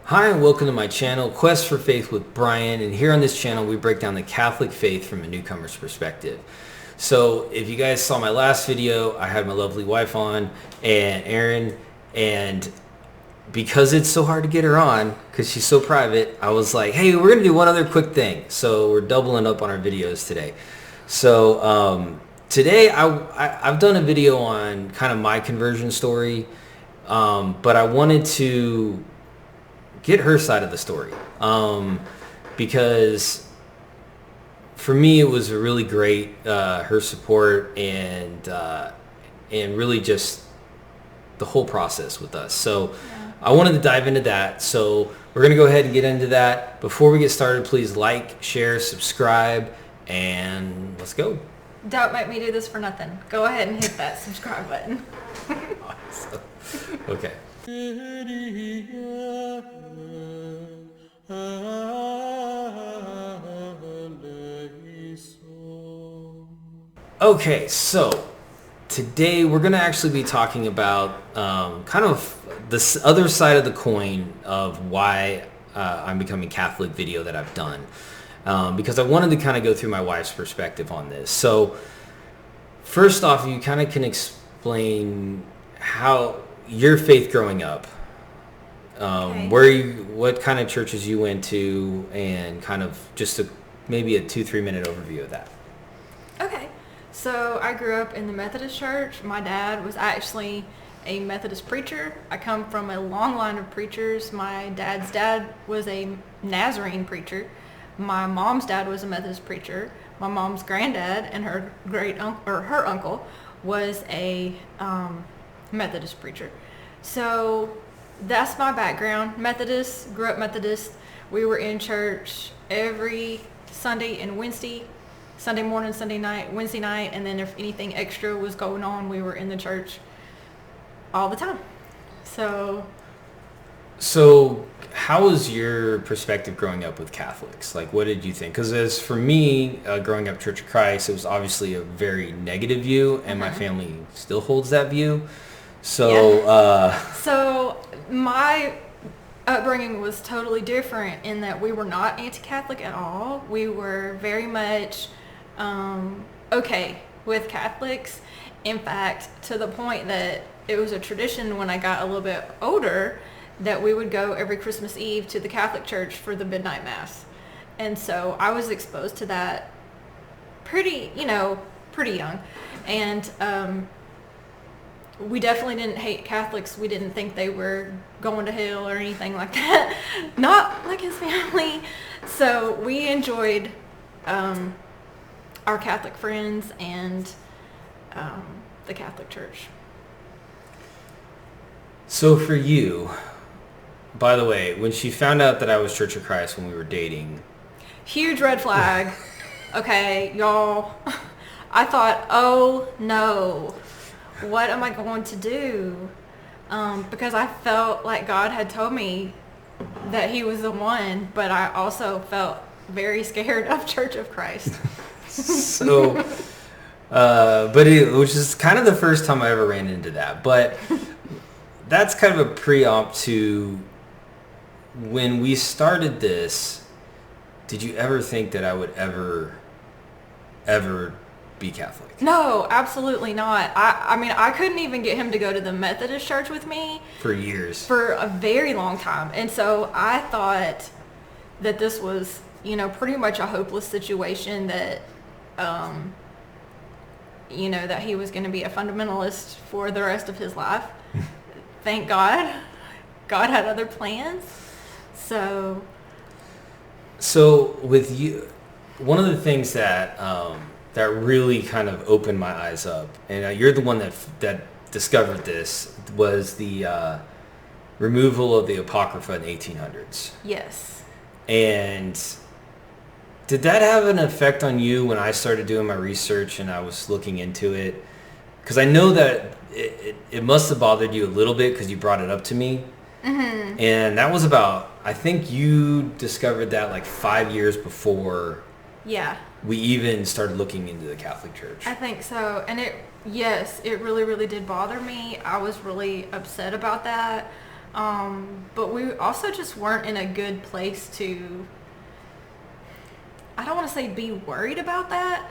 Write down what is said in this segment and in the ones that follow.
Hi and welcome to my channel, Quest for Faith with Brian, and here on this channel we break down the Catholic faith from a newcomer's perspective. So if you guys saw my last video, I had my lovely wife on, and Erin, and because it's so hard to get her on, because she's so private, I was like, hey, we're going to do one other quick thing. So we're doubling up on our videos today. So today I've done a video on kind of my conversion story, but I wanted to get her side of the story, because for me it was really great, her support and really just the whole process with us. So yeah. I wanted to dive into that. So we're going to go ahead and get into that. Before we get started, please like, share, subscribe, and let's go. Don't make me do this for nothing. Go ahead and hit that subscribe button. Awesome. Okay. Okay, so today we're going to actually be talking about kind of this other side of the coin of why I'm becoming Catholic video that I've done, because I wanted to kind of go through my wife's perspective on this. So first off, you kind of can explain how your faith growing up, Okay. what kind of churches you went to, and kind of just maybe a 2-3 minute overview of that. Okay. So I grew up in the Methodist church. My dad was actually a Methodist preacher. I come from a long line of preachers. My dad's dad was a Nazarene preacher. My mom's dad was a Methodist preacher. My mom's granddad and her her uncle was a Methodist preacher. So that's my background. Methodist, grew up Methodist. We were in church every Sunday and Wednesday, Sunday morning, Sunday night, Wednesday night, and then if anything extra was going on, we were in the church all the time. So how was your perspective growing up with Catholics? Like, what did you think? Because as for me, growing up Church of Christ, it was obviously a very negative view, and my family still holds that view. So, yeah. So my upbringing was totally different in that we were not anti-Catholic at all. We were very much okay with Catholics. In fact, to the point that it was a tradition when I got a little bit older that we would go every Christmas Eve to the Catholic church for the midnight mass. And so I was exposed to that pretty young. And we definitely didn't hate Catholics. We didn't think they were going to hell or anything like that. Not like his family. So we enjoyed our Catholic friends and the Catholic Church. So for you, by the way, when she found out that I was Church of Christ when we were dating, huge red flag. Okay, y'all. I thought, oh no, what am I going to do? Because I felt like God had told me that he was the one, but I also felt very scared of Church of Christ. So, which is kind of the first time I ever ran into that. But that's kind of a pre-op to when we started this. Did you ever think that I would ever be Catholic? No, absolutely not. I mean, I couldn't even get him to go to the Methodist church with me. For years. For a very long time. And so I thought that this was, pretty much a hopeless situation, that, that he was going to be a fundamentalist for the rest of his life. Thank God. God had other plans. So with you, one of the things that that really kind of opened my eyes up, and you're the one that discovered this, was the removal of the Apocrypha in the 1800s. Yes. And did that have an effect on you when I started doing my research and I was looking into it? Because I know that it must have bothered you a little bit because you brought it up to me. Mm-hmm. And that was about, I think you discovered that like 5 years before we even started looking into the Catholic Church. I think so. And it really, really did bother me. I was really upset about that. But we also just weren't in a good place to, I don't want to say be worried about that,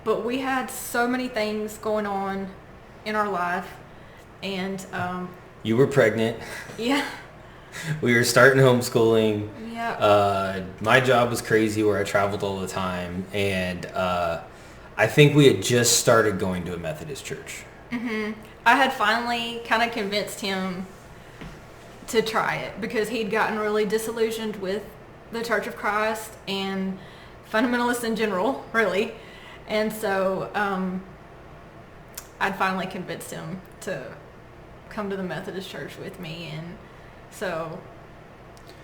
but we had so many things going on in our life. And you were pregnant. Yeah. We were starting homeschooling. Yeah. My job was crazy where I traveled all the time. And I think we had just started going to a Methodist church. Mm-hmm. I had finally kind of convinced him to try it because he'd gotten really disillusioned with the Church of Christ and fundamentalists in general, really. And so I'd finally convinced him to come to the Methodist church with me. And so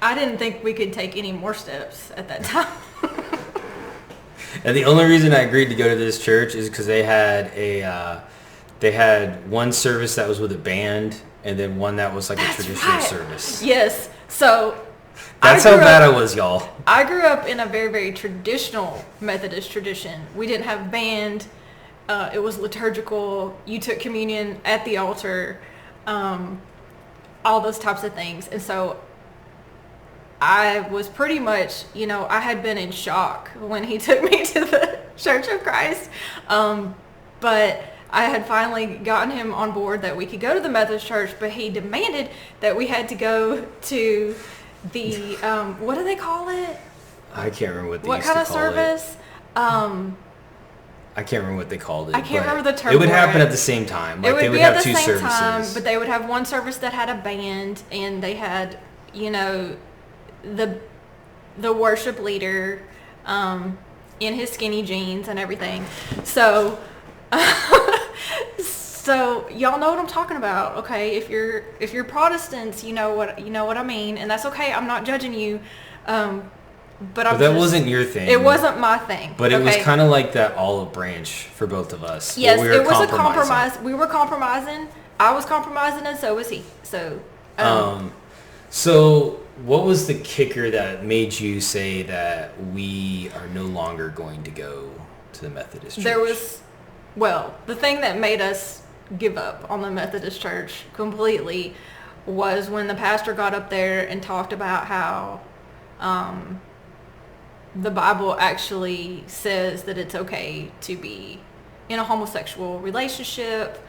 I didn't think we could take any more steps at that time. And the only reason I agreed to go to this church is because they had one service that was with a band and then one that was like a traditional service. Yes. So that's how bad I was, y'all. I grew up in a very, very traditional Methodist tradition. We didn't have band. It was liturgical. You took communion at the altar. All those types of things. And so I was pretty much, I had been in shock when he took me to the Church of Christ. But I had finally gotten him on board that we could go to the Methodist church, but he demanded that we had to go to the, what do they call it? I can't remember what they What used kind to of call service? I can't remember what they called it. I can't remember the term. It would happen at the same time. Like they would have two services. Time, but they would have one service that had a band, and they had, the worship leader in his skinny jeans and everything. So, so y'all know what I'm talking about, okay? If you're Protestants, you know what I mean, and that's okay. I'm not judging you. But that wasn't your thing. It wasn't my thing. But it was kind of like that olive branch for both of us. Yes, it was a compromise. We were compromising. I was compromising, and so was he. So. So what was the kicker that made you say that we are no longer going to go to the Methodist church? The thing that made us give up on the Methodist church completely was when the pastor got up there and talked about how the Bible actually says that it's okay to be in a homosexual relationship,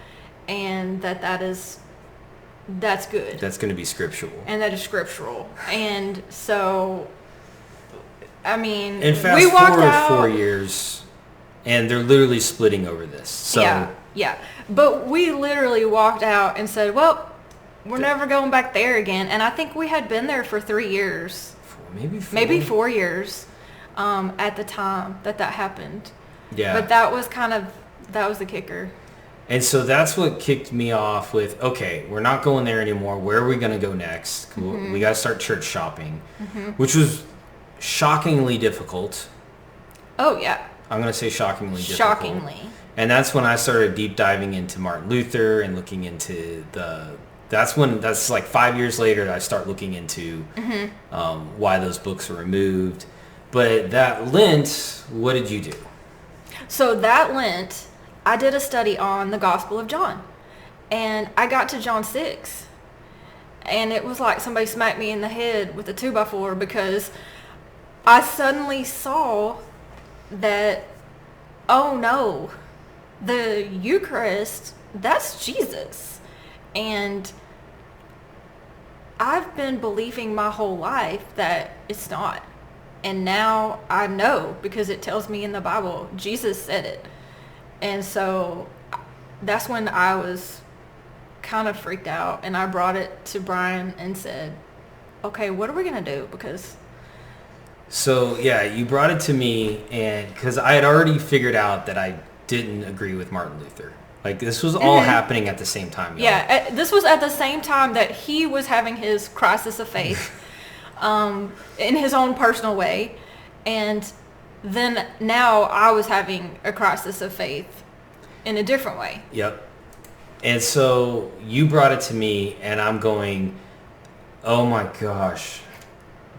and that's good. That's going to be scriptural. And that is scriptural. And so, I mean, and fast we walked forward out 4 years, and they're literally splitting over this. So yeah. But we literally walked out and said, well, we're never going back there again. And I think we had been there for 3 years. Maybe 4 years at the time that happened. Yeah. But that was the kicker. And so that's what kicked me off with, okay, we're not going there anymore. Where are we going to go next? Mm-hmm. We got to start church shopping, which was shockingly difficult. Oh, yeah. I'm going to say shockingly difficult. Shockingly. And that's when I started deep diving into Martin Luther and looking into that's like 5 years later that I start looking into why those books were removed. But that Lent, what did you do? So that Lent, I did a study on the Gospel of John, and I got to John 6, and it was like somebody smacked me in the head with a 2x4 because I suddenly saw that, oh no, the Eucharist, that's Jesus. And I've been believing my whole life that it's not. And now I know because it tells me in the Bible, Jesus said it. And so that's when I was kind of freaked out, and I brought it to Brian and said, okay, what are we going to do? So, yeah, you brought it to me, and because I had already figured out that I didn't agree with Martin Luther. Like, this was all happening at the same time. Y'all. Yeah, this was at the same time that he was having his crisis of faith in his own personal way. And then now I was having a crisis of faith in a different way. Yep. And so you brought it to me, and I'm going, oh my gosh,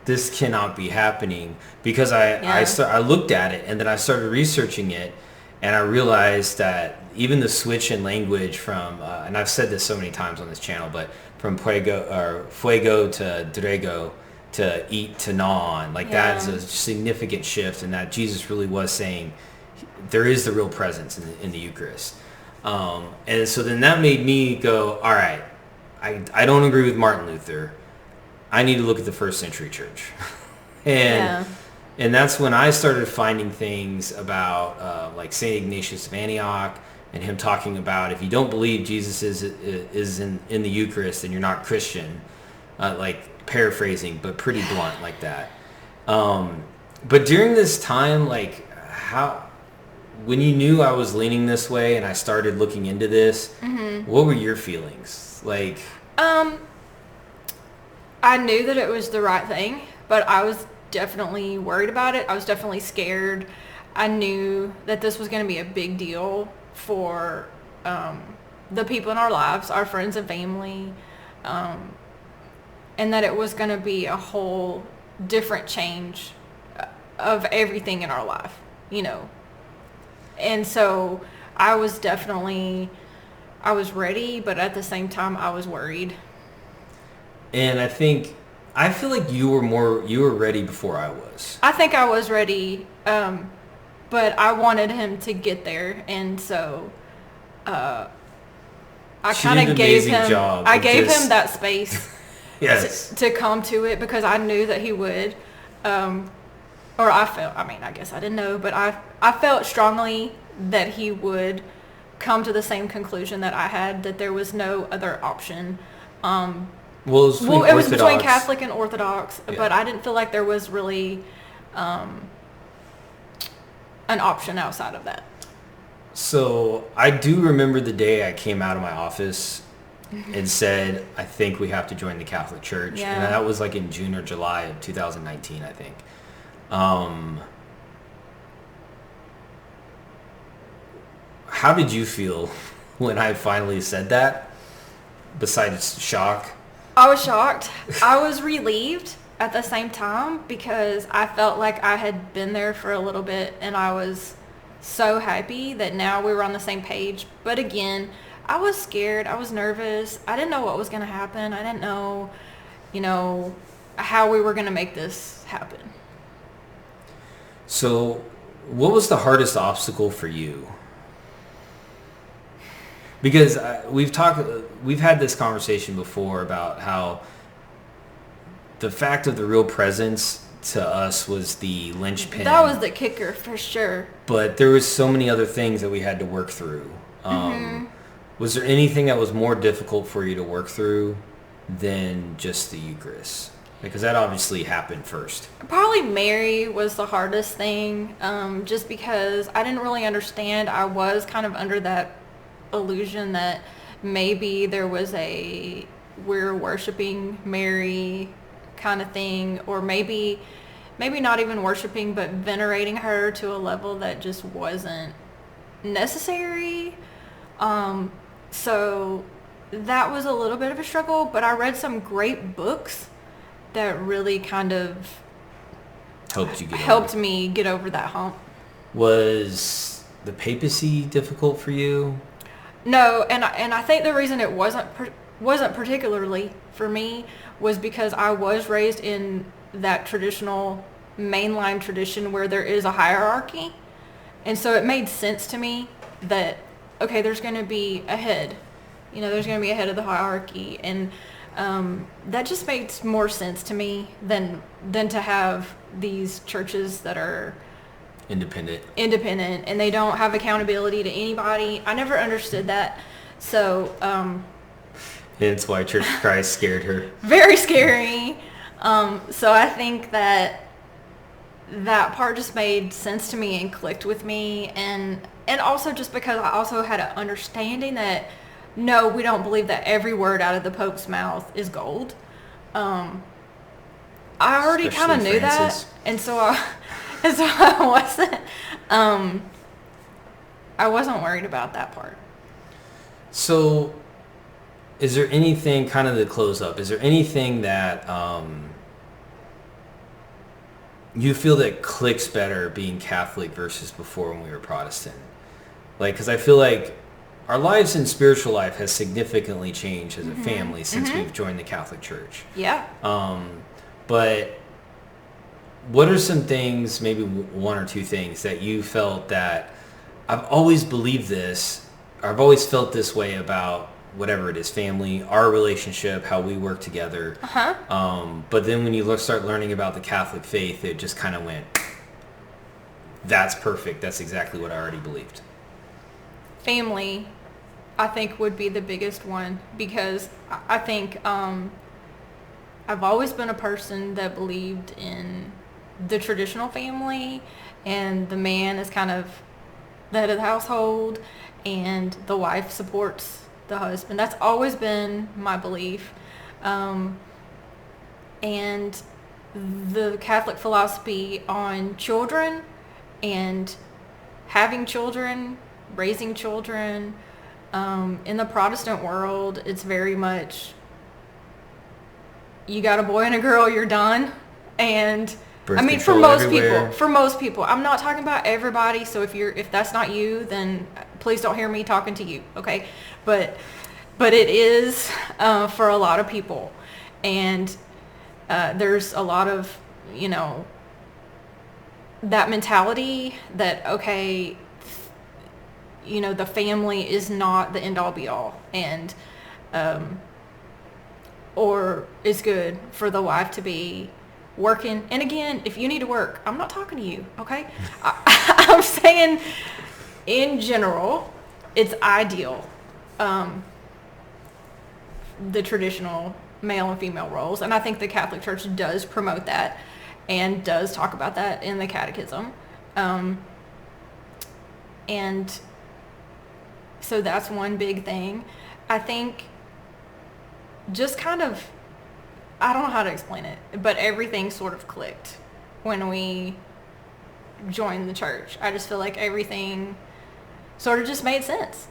this cannot be happening. Because I looked at it, and then I started researching it, and I realized that even the switch in language from, and I've said this so many times on this channel, but from fuego to drego to eat to non. Like that's a significant shift, and that Jesus really was saying there is the real presence in the Eucharist. And so then that made me go, all right, I don't agree with Martin Luther. I need to look at the first century church. And that's when I started finding things about like St. Ignatius of Antioch, and him talking about if you don't believe Jesus is in the Eucharist, then you're not Christian. Like paraphrasing, but pretty blunt like that. But during this time, like when you knew I was leaning this way and I started looking into this, what were your feelings? Like, I knew that it was the right thing, but I was definitely worried about it. I was definitely scared. I knew that this was going to be a big deal for the people in our lives, our friends and family, and that it was going to be a whole different change of everything in our life, you know. And so I was ready, but at the same time I was worried. And I feel like you were ready before I was. I think I was ready, but I wanted him to get there, and so I kind of gave him him that space yes. to come to it, because I knew that he would. I guess I didn't know, but I felt strongly that he would come to the same conclusion that I had, that there was no other option. It was between Catholic and Orthodox, but I didn't feel like there was really an option outside of that. So I do remember the day I came out of my office and said, I think we have to join the Catholic Church. Yeah. And that was like in June or July of 2019, I think. How did you feel when I finally said that, besides shock? I was shocked. I was relieved at the same time, because I felt like I had been there for a little bit, and I was so happy that now we were on the same page. But again, I was scared. I was nervous. I didn't know what was going to happen. I didn't know, how we were going to make this happen. So what was the hardest obstacle for you? Because we've had this conversation before about how the fact of the real presence to us was the linchpin. That was the kicker for sure. But there was so many other things that we had to work through. Was there anything that was more difficult for you to work through than just the Eucharist? Because that obviously happened first. Probably Mary was the hardest thing, just because I didn't really understand. I was kind of under that illusion that maybe there was we're worshiping Mary kind of thing, or maybe not even worshiping, but venerating her to a level that just wasn't necessary. So that was a little bit of a struggle, but I read some great books that really kind of helped me get over that hump. Was the papacy difficult for you? No, and I think the reason it wasn't particularly for me was because I was raised in that traditional mainline tradition where there is a hierarchy, and so it made sense to me that okay, there's going to be a head, there's going to be a head of the hierarchy, and that just makes more sense to me than to have these churches that are independent and they don't have accountability to anybody. I never understood that. So that's why Church of Christ scared her. Very scary. So I think that part just made sense to me and clicked with me, and also just because I also had an understanding that no, we don't believe that every word out of the Pope's mouth is gold. I already kind of knew that, and so I wasn't worried about that part. So is there anything, kind of to close up, is there anything that you feel that clicks better being Catholic versus before when we were Protestant? Like, because I feel like our lives and spiritual life has significantly changed as a family since we've joined the Catholic Church. Yeah. But what are some things, maybe one or two things that you felt that I've always believed this, or I've always felt this way about whatever it is, family, our relationship, how we work together. But then when you start learning about the Catholic faith, it just kind of went, that's perfect. That's exactly what I already believed. Family, I think, would be the biggest one, because I think I've always been a person that believed in the traditional family, and the man is kind of the head of the household, and the wife supports the husband. That's always been my belief. And the Catholic philosophy on children and having children, raising children, in the Protestant world, it's very much, you got a boy and a girl, you're done. And Birth I mean, for control most everywhere. people, I'm not talking about everybody. So if that's not you, then please don't hear me talking to you. Okay. But it is, for a lot of people. And, there's a lot of, that mentality that, okay, the family is not the end all be all, and, or it's good for the wife to be working. And again, if you need to work, I'm not talking to you, okay? I'm saying in general, it's ideal, the traditional male and female roles. And I think the Catholic Church does promote that and does talk about that in the catechism. And so that's one big thing. I think just kind of, I don't know how to explain it, but everything sort of clicked when we joined the church. I just feel like everything sort of just made sense.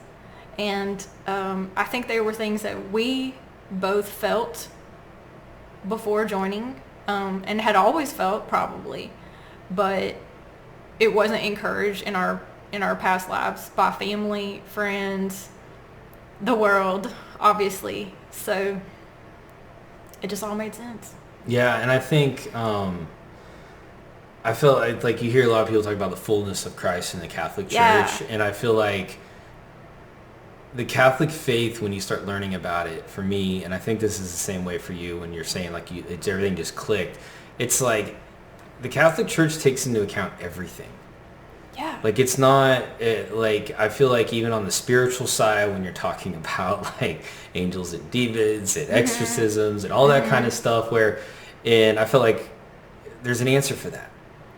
And I think there were things that we both felt before joining, and had always felt probably, but it wasn't encouraged in our past lives by family, friends, the world, obviously. So it just all made sense. Yeah, and I think I feel like you hear a lot of people talk about the fullness of Christ in the Catholic Church, Yeah. and I feel like the Catholic faith, when you start learning about it, for me, and I think this is the same way for you when you're saying like it's everything just clicked. It's like the Catholic Church takes into account everything. Yeah. Like it's not like, I feel like even on the spiritual side, when you're talking about like angels and demons and exorcisms and all that kind of stuff, and I feel like there's an answer for that,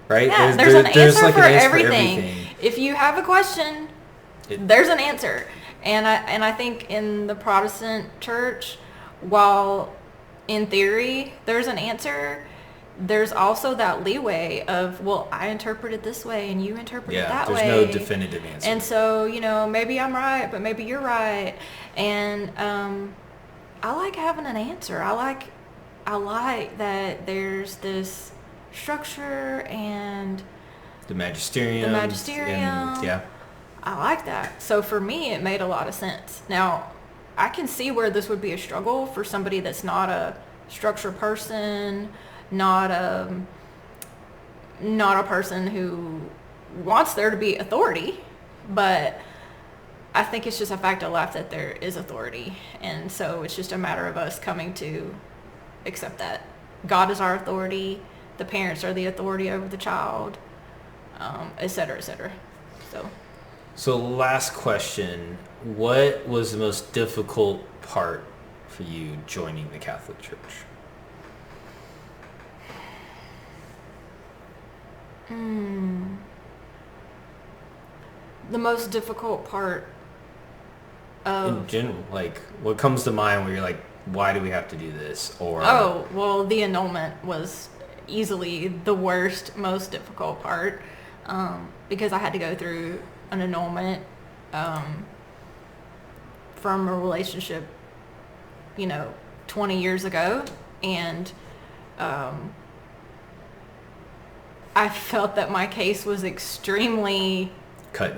right? Yeah, there's an answer like for an answer everything. If you have a question, there's an answer. And I think in the Protestant church, while in theory there's an answer, there's also that leeway of, well, I interpret it this way and you interpret it that way. There's no definitive answer. And so, maybe I'm right, but maybe you're right. And I like having an answer. I like that there's this structure and the magisterium. And, yeah. I like that. So for me, it made a lot of sense. Now, I can see where this would be a struggle for somebody that's not a structure person, not a person who wants there to be authority, but I think it's just a fact of life that there is authority. And so it's just a matter of us coming to accept that God is our authority, the parents are the authority over the child, et cetera, et cetera. So last question, what was the most difficult part for you joining the Catholic Church? The most difficult part of... In general, like what comes to mind where you're like, why do we have to do this? Or the annulment was easily the worst, most difficult part, because I had to go through an annulment from a relationship 20 years ago, and I felt that my case was extremely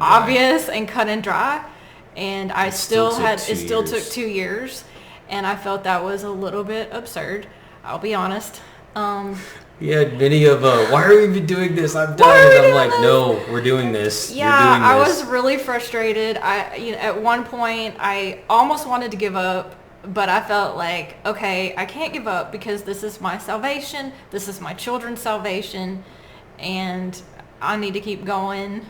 obvious and cut and dry, and I It still took it 2 still took years. 2 years, and I felt that was a little bit absurd. I'll be honest. You had many of, why are we even doing this? I'm Why are done. we I'm doing like, this? no, we're doing this. Yeah, You're doing I this. was really frustrated. At one point, I almost wanted to give up, but I felt like, okay, I can't give up because this is my salvation. This is my children's salvation, and I need to keep going.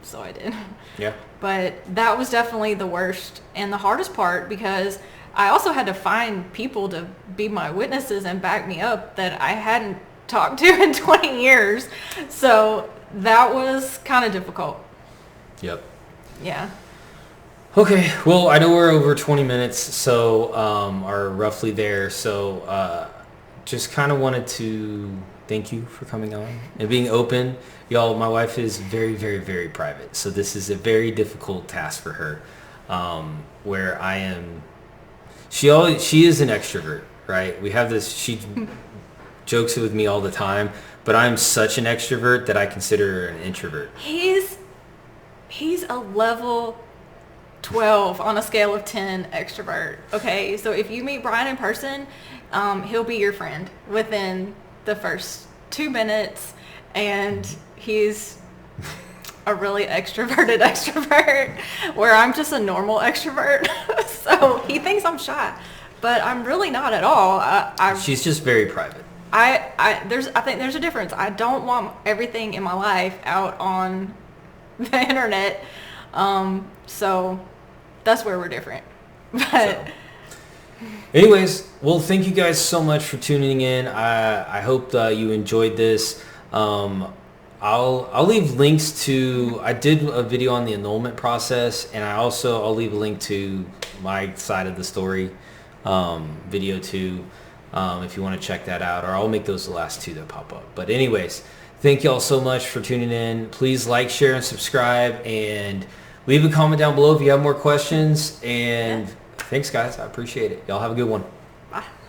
So I did. Yeah. But that was definitely the worst and the hardest part, because I also had to find people to be my witnesses and back me up that I hadn't talked to in 20 years. So that was kind of difficult. Yep. Yeah. Okay, well, I know we're over 20 minutes, so, or roughly there, so just kind of wanted to thank you for coming on and being open. Y'all, my wife is very, very, very private, so this is a very difficult task for her, where I am, she is an extrovert, right? We have this, she jokes with me all the time, but I'm such an extrovert that I consider her an introvert. He's a level 12 on a scale of 10 extrovert. Okay, so if you meet Brian in person, he'll be your friend within the first 2 minutes, and he's a really extroverted extrovert, where I'm just a normal extrovert. So he thinks I'm shy, but I'm really not at all. She's just very private. I think there's a difference. I don't want everything in my life out on the internet. So that's where we're different. But anyways, well, thank you guys so much for tuning in. I hope you enjoyed this. I'll leave links to, I did a video on the annulment process, and I'll leave a link to my side of the story video too, if you want to check that out, or I'll make those the last two that pop up. But anyways, thank y'all so much for tuning in. Please like, share, and subscribe, and leave a comment down below if you have more questions. And thanks, guys. I appreciate it. Y'all have a good one.